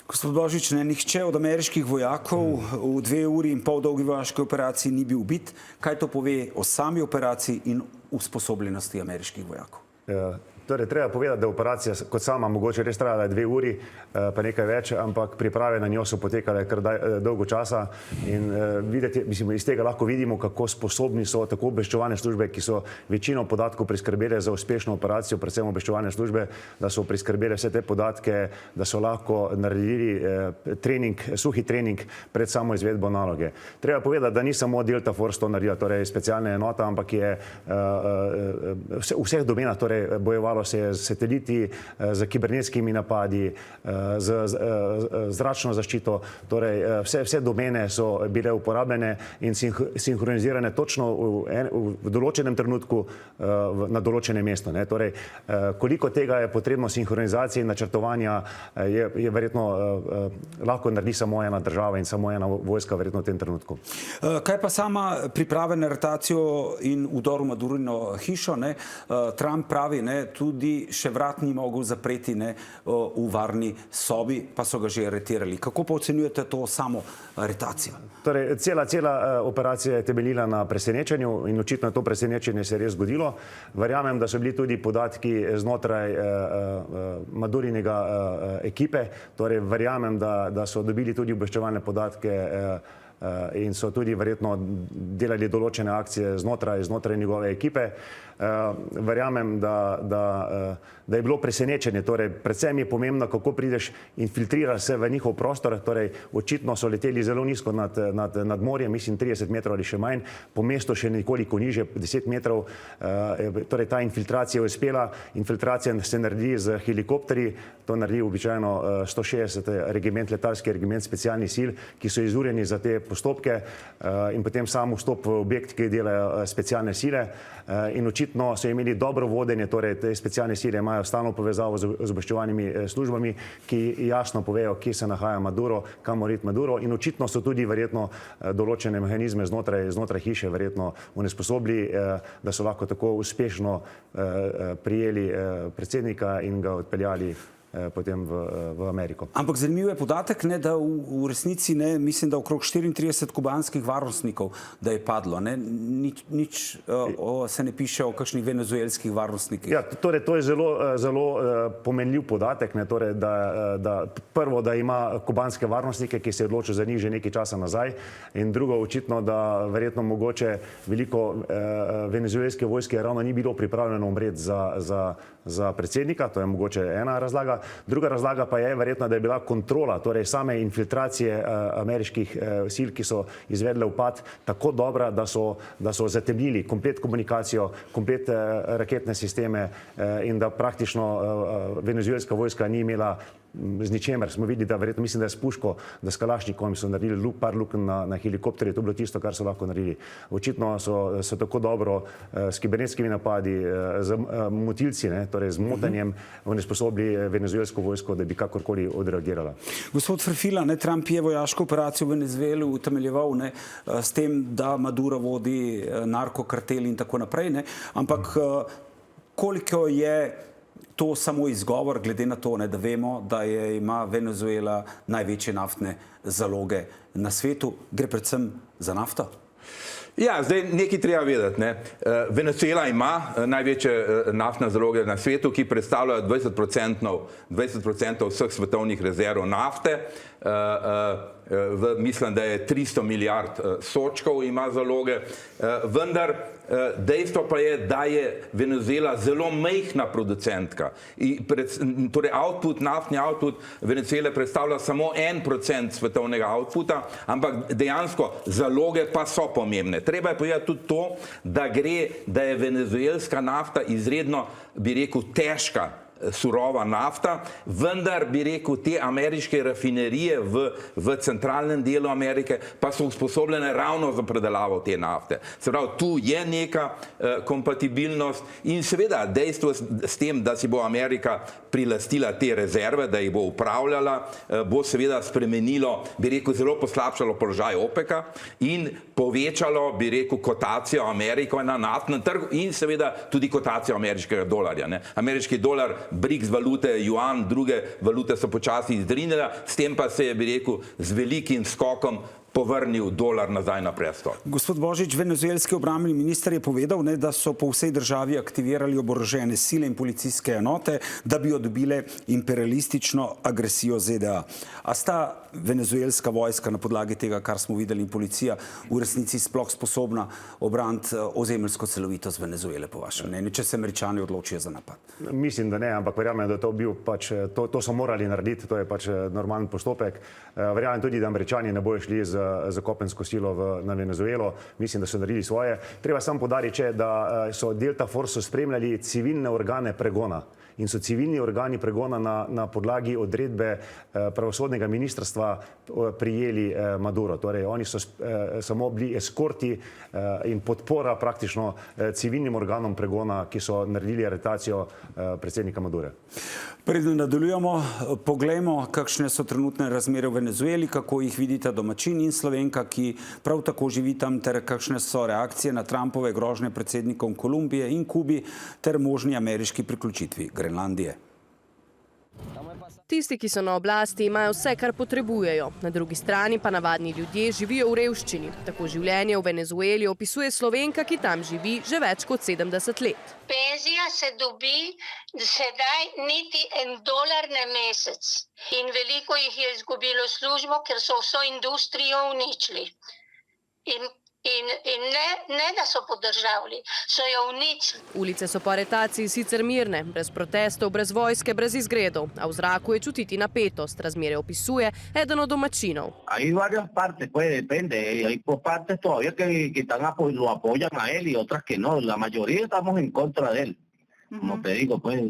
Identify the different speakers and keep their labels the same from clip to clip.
Speaker 1: Gospod Božič, nihče od ameriških vojakov v 2,5 uri dolgi vojaški operaciji ni bil ubit. Kaj to pove o sami operaciji in usposobljenosti ameriških vojakov?
Speaker 2: Torej, treba povedati, da operacija kot sama mogoče res trajala 2 uri, pa nekaj več, ampak priprave na njo so potekale kar dolgo časa in videti, mislim, iz tega lahko vidimo, kako sposobni so tako obveščevalne službe, ki so večino podatkov priskrbele za uspešno operacijo, predvsem obveščevalne službe, da so priskrbele vse te podatke, da so lahko naredili trening, suhi trening pred samo izvedbo naloge. Treba povedati, da ni samo Delta Force to naredila, torej specialna enota, ampak je v vseh domenah torej bojevalo se je z sateliti, z kibernetskimi napadi, z zračno zaščito, torej vse domene so bile uporabljene in sinhronizirane točno v določenem trenutku na določenem mestu. Torej, koliko tega je potrebno sinhronizacije in načrtovanja, je verjetno lahko naredi samo ena država in samo ena vojska verjetno v tem trenutku.
Speaker 1: Kaj pa sama priprave na aretacijo in vdor v Madurino hišo? Trump pravi, tudi še vrat ni mogel zapreti v varni sobi, pa so ga že aretirali. Kako pa ocenjujete to samo aretacijo?
Speaker 2: Torej, cela operacija je temeljila na presenečenju in očitno to presenečenje se je res zgodilo. Verjamem, da so bili tudi podatki znotraj Madurinega ekipe, torej verjamem, da so dobili tudi obveščevalne podatke in so tudi verjetno delali določene akcije znotraj njegove ekipe. Verjamem, da je bilo presenečenje, torej predvsem je pomembno, kako prideš, infiltriraš se v njihov prostor, torej očitno so leteli zelo nizko nad morjem, mislim 30 metrov ali še manj, po mestu še nekoliko niže, 10 metrov, torej ta infiltracija je uspela, infiltracija se naredi z helikopterji, to naredi običajno 160. regiment, letalski regiment specialnih sil, ki so izurjeni za te postopke in potem sam vstop v objekt, ki delajo specialne sile in očitno so imeli dobro vodenje, torej te specialne sile imajo stalno povezavo z obveščevalnimi službami, ki jasno povejo, kje se nahaja Maduro, kam mora iti Maduro in očitno so tudi verjetno določene mehanizme znotraj hiše verjetno onesposobili, da so lahko tako uspešno prijeli predsednika in ga odpeljali potem v Ameriko.
Speaker 1: Ampak zanimiv je podatek, da v resnici, mislim, da okrog 34 kubanskih varnostnikov, da je padlo. Nič se ne piše o kakšnih venezuelskih varnostnikih.
Speaker 2: Ja, torej to je zelo pomenljiv podatek, torej da prvo, da ima kubanske varnostnike, ki se je odločil za njih že nekaj časa nazaj in drugo očitno, da verjetno mogoče veliko venezuelske vojske ravno ni bilo pripravljeno umreti za predsednika, to je mogoče ena razlaga. Druga razlaga pa je verjetno, da je bila kontrola, torej same infiltracije ameriških sil, ki so izvedle upad, tako dobra, da so zatemnili komplet komunikacijo, komplet raketne sisteme in da praktično venezuelska vojska ni imela z ničemer. Smo videli, da verjetno, mislim, da je s puško, da s kalašnikom so naredili par lukenj na helikopterje, to je bilo tisto, kar so lahko naredili. Očitno so tako dobro s kibernetskimi napadi, z motilci, torej z motanjem onesposobili venezuelsko vojsko, da bi kakorkoli odreagirala.
Speaker 1: Gospod Ferfila, Trump je vojaško operacijo v Venezueli utemeljeval s tem, da Maduro vodi narkokartel in tako naprej, ampak koliko je to samo izgovor, glede na to, da vemo, da ima Venezuela največje naftne zaloge na svetu, gre predvsem za nafto?
Speaker 3: Ja, zdaj nekaj treba vedeti. Venezuela ima največje naftne zaloge na svetu, ki predstavljajo 20% vseh svetovnih rezerv nafte. Mislim, da je 300 milijard sodčkov ima zaloge, vendar dejstvo pa je, da je Venezuela zelo majhna producentka. Torej naftni output Venezuele predstavlja samo 1% svetovnega outputa, ampak dejansko zaloge pa so pomembne. Treba je povedati tudi to, da je venezuelska nafta izredno, bi rekel, težka surova nafta, vendar bi rekel, te ameriške rafinerije v centralnem delu Amerike pa so usposobljene ravno za predelavo te nafte. Se pravi, tu je neka kompatibilnost in seveda dejstvo s tem, da si bo Amerika prilastila te rezerve, da jih bo upravljala, bo seveda spremenilo, bi rekel, zelo poslabšalo položaj OPEC-a in povečalo, bi rekel, kotacijo Amerike na naftnem trgu in seveda tudi kotacijo ameriškega dolarja. Ameriški dolar BRICS valute, juan, druge valute so počasi izrinile, s tem pa se je, bi rekel, z velikim skokom povrnil dolar nazaj na prestol.
Speaker 1: Gospod Božič, venezuelski obrambni minister je povedal, da so po vsej državi aktivirali oborožene sile in policijske enote, da bi odbile imperialistično agresijo ZDA. A sta venezuelska vojska na podlagi tega, kar smo videli, in policija v resnici sploh sposobna obraniti ozemeljsko celovitost Venezuele, po vašem mnenju, če se Američani odločijo za napad?
Speaker 2: Mislim, da ne, ampak verjamem, da to so morali narediti, to je pač normalen postopek. Verjamem tudi, da Američani ne bojo šli za kopensko silo na Venezuelo. Mislim, da so naredili svoje. Treba samo poudariti, da so Delta Force spremljali civilne organe pregona in so civilni organi pregona na podlagi odredbe pravosodnega ministrstva prijeli Maduro. Torej, oni so samo bili eskorti in podpora praktično civilnim organom pregona, ki so naredili aretacijo predsednika Madure.
Speaker 1: Preden nadaljujemo, poglejmo, kakšne so trenutne razmere v Venezueli, kako jih vidita domačin in Slovenka, ki prav tako živi tam, ter kakšne so reakcije na Trumpove grožnje predsednikom Kolumbije in Kubi ter možni ameriški priključitvi Grenlandije.
Speaker 4: Tisti, ki so na oblasti, imajo vse, kar potrebujejo. Na drugi strani pa navadni ljudje živijo v revščini. Tako življenje v Venezueli opisuje Slovenka, ki tam živi že več kot 70 let.
Speaker 5: Penzija se dobi sedaj niti $1 na mesec. In veliko jih je izgubilo službo, ker so vso industrijo uničili. In ne, da so podržavili, so jo uničili.
Speaker 4: Ulice so po aretaciji sicer mirne, brez protestov, brez vojske, brez izgredov, a v zraku je čutiti napetost, razmere opisuje eden od domačinov.
Speaker 6: Hay varias partes, pues depende. Hay partes todavía que lo apoyan a él y otras que no. La mayoría estamos en contra de él, como te digo, pues.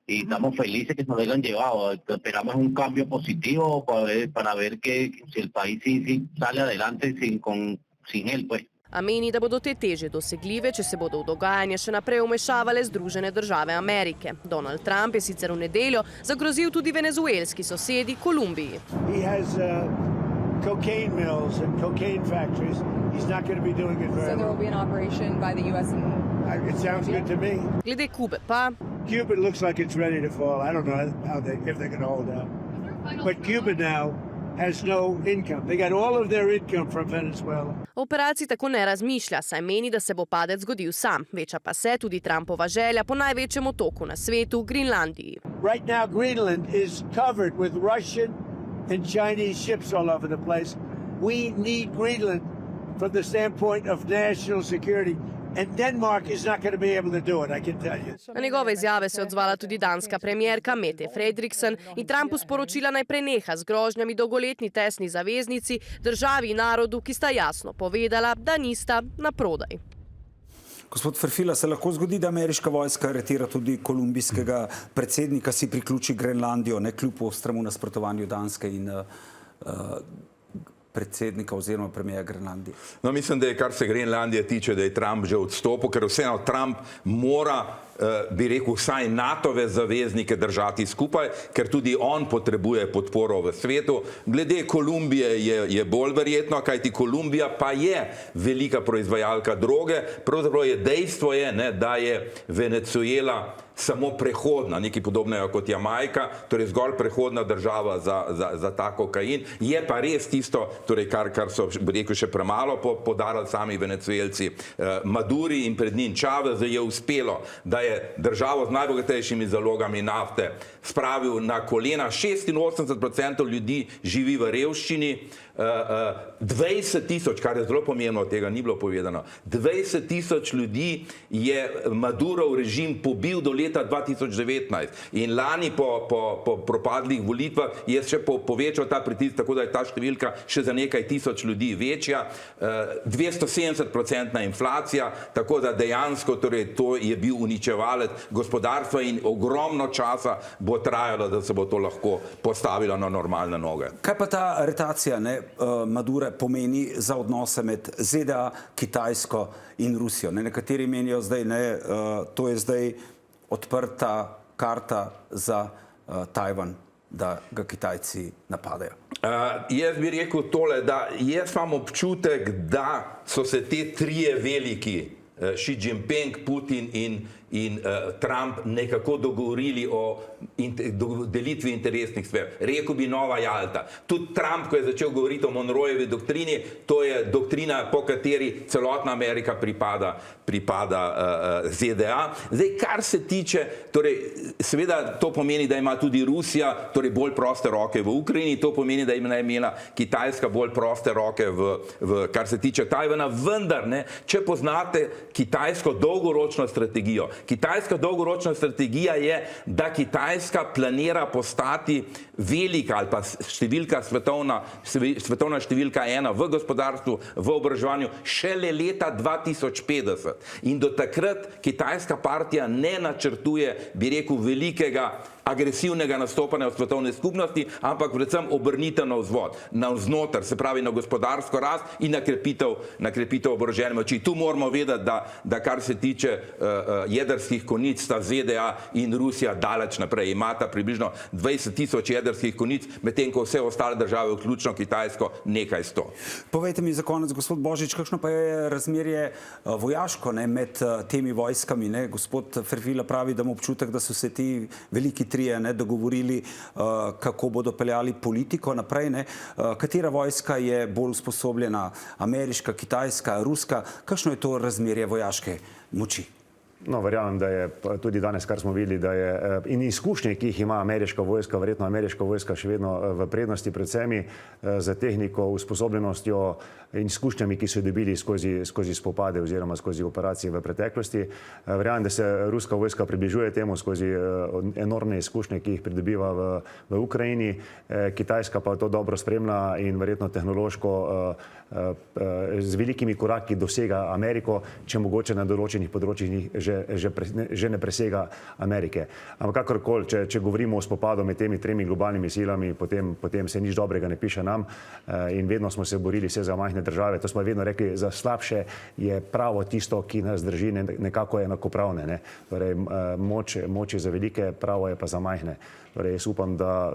Speaker 6: Y estamos felices que se lo hayan llevado. Esperamos un cambio positivo para ver que si el país sí sale adelante sin él, pues.
Speaker 4: A meni, da bodo te teže dosegljive, če se bodo v dogajanje še naprej vmešavale Združene države Amerike. Donald Trump je sicer v nedeljo zagrozil tudi venezuelski sosedi Kolumbiji.
Speaker 7: He has cocaine mills and cocaine factories. He's not going to be doing it very
Speaker 8: So there will be an operation by the US and
Speaker 7: It sounds good to me.
Speaker 4: Glede Kube pa,
Speaker 7: Cuba looks like it's ready to fall. I don't know if they're going to hold out. But Cuba now has no income. They got all of their income from Venezuela.
Speaker 4: o operaciji tako ne razmišlja, saj meni, da se bo padec zgodil sam. Veča pa se tudi Trumpova želja po največjem otoku na svetu, Grenlandiji.
Speaker 7: Right now, Greenland is covered with Russian and Chinese ships all over the place. We need Greenland from the standpoint of national security. And Denmark is not going to be able to do it, I can tell you.
Speaker 4: Na njegove izjave se je odzvala tudi danska premijerka Mette Frederiksen in Trumpu sporočila naj preneha z grožnjami dolgoletni tesni zaveznici, državi in narodu, ki sta jasno povedala, da nista na prodaj.
Speaker 1: Gospod Ferfila, se lahko zgodi, da ameriška vojska aretira tudi kolumbijskega predsednika, si priključi Grenlandijo, ne kljub ostremu nasprotovanju Danske in predsednika oziroma premijera Grenlandije?
Speaker 3: No, mislim, da je, kar se Grenlandije tiče, da je Trump že odstopil, ker vseeno Trump mora, bi rekel, vsaj NATO-ve zaveznike držati skupaj, ker tudi on potrebuje podporo v svetu. Glede Kolumbije je bolj verjetno, kajti Kolumbija pa je velika proizvajalka droge. Pravzaprav je dejstvo, da je Venezuela samo prehodna, nekaj podobnega kot Jamajka, torej zgolj prehodna država za ta kokain. Je pa res tisto, torej kar so, bi rekel, še premalo podarali sami Venezuelci. Maduri in pred njim Chavez je uspelo, da je državo z najbogatejšimi zalogami nafte spravil na kolena. 86% ljudi živi v revščini. 20 tisoč, kar je zelo pomembno, tega ni bilo povedano, 20 tisoč ljudi je Madurov režim pobil do leta 2019 in lani po propadlih volitvah je še povečal ta pritisk, tako da je ta številka še za nekaj tisoč ljudi večja. 270% inflacija, tako da dejansko torej, to je bil uničevalec gospodarstva in ogromno časa bo trajalo, da se bo to lahko postavilo na normalne noge.
Speaker 1: Kaj pa ta aretacija Madure pomeni za odnose med ZDA, Kitajsko in Rusijo? Nekateri menijo zdaj, to je zdaj odprta karta za Tajvan, da ga Kitajci napadajo.
Speaker 3: Jaz bi rekel tole, da jaz imam občutek, da so se te trije veliki, Xi Jinping, Putin in Trump nekako dogovorili o delitvi interesnih sfer. Rekel bi Nova Jalta. Tudi Trump, ko je začel govoriti o Monroejevi doktrini, to je doktrina, po kateri celotna Amerika pripada ZDA. Zdaj, kar se tiče, torej, seveda to pomeni, da ima tudi Rusija torej bolj proste roke v Ukrajini, to pomeni, da ima imela Kitajska bolj proste roke kar se tiče Tajvana, vendar, ne, če poznate kitajsko dolgoročno strategijo. Kitajska dolgoročna strategija je, da Kitajska planira postati velika ali pa svetovna številka 1 v gospodarstvu, v obraževanju šele leta 2050. In do takrat kitajska partija ne načrtuje, bi rekel, velikega agresivnega nastopanja v svetovni skupnosti, ampak predvsem obrnitev navznoter, se pravi na gospodarsko rast in na krepitev oborožene moči. Tu moramo vedeti, da kar se tiče jedrskih konic, sta ZDA in Rusija daleč naprej. Imata približno 20.000 jedrskih konic, medtem ko vse ostale države, vključno Kitajsko, nekaj 100.
Speaker 1: Povejte mi za konec, gospod Božič, kakšno pa je razmerje vojaško med temi vojskami? Gospod Ferfila pravi, da ima občutek, da so se ti veliki trije dogovorili, kako bodo peljali politiko naprej. Katera vojska je bolj usposobljena? Ameriška, kitajska, ruska? Kakšno je to razmerje vojaške moči?
Speaker 2: No, verjamem, da je tudi danes, kar smo videli, da je in izkušnje, ki jih ima ameriška vojska, verjetno ameriška vojska še vedno v prednosti, predvsem za tehniko, usposobljenostjo in izkušnjami, ki so jo dobili skozi spopade oziroma skozi operacije v preteklosti. Verjamem, da se ruska vojska približuje temu skozi enormne izkušnje, ki jih pridobiva v Ukrajini. Kitajska pa to dobro spremlja in verjetno tehnološko z velikimi koraki dosega Ameriko, če mogoče na določenih področjih že ne presega Amerike. Ampak kakorkoli, če govorimo o spopadu med temi tremi globalnimi silami, potem se nič dobrega ne piše nam in vedno smo se borili vse za majhne države. To smo vedno rekli, za slabše je pravo tisto, ki nas drži nekako enakopravne. Torej, moč je za velike, pravo je pa za majhne. Torej, jaz upam, da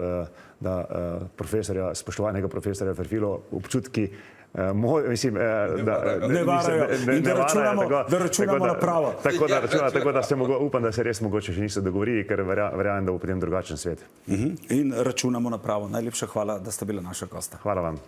Speaker 2: spoštovanega profesorja Ferfilo občutki
Speaker 1: ne varajo in da računamo na pravo.
Speaker 2: Tako da upam, da se res mogoče še niso dogovorili, ker verjamem, da bo potem drugačen svet.
Speaker 1: In računamo na pravo. Najlepša hvala, da ste bila naša gosta.
Speaker 2: Hvala vam.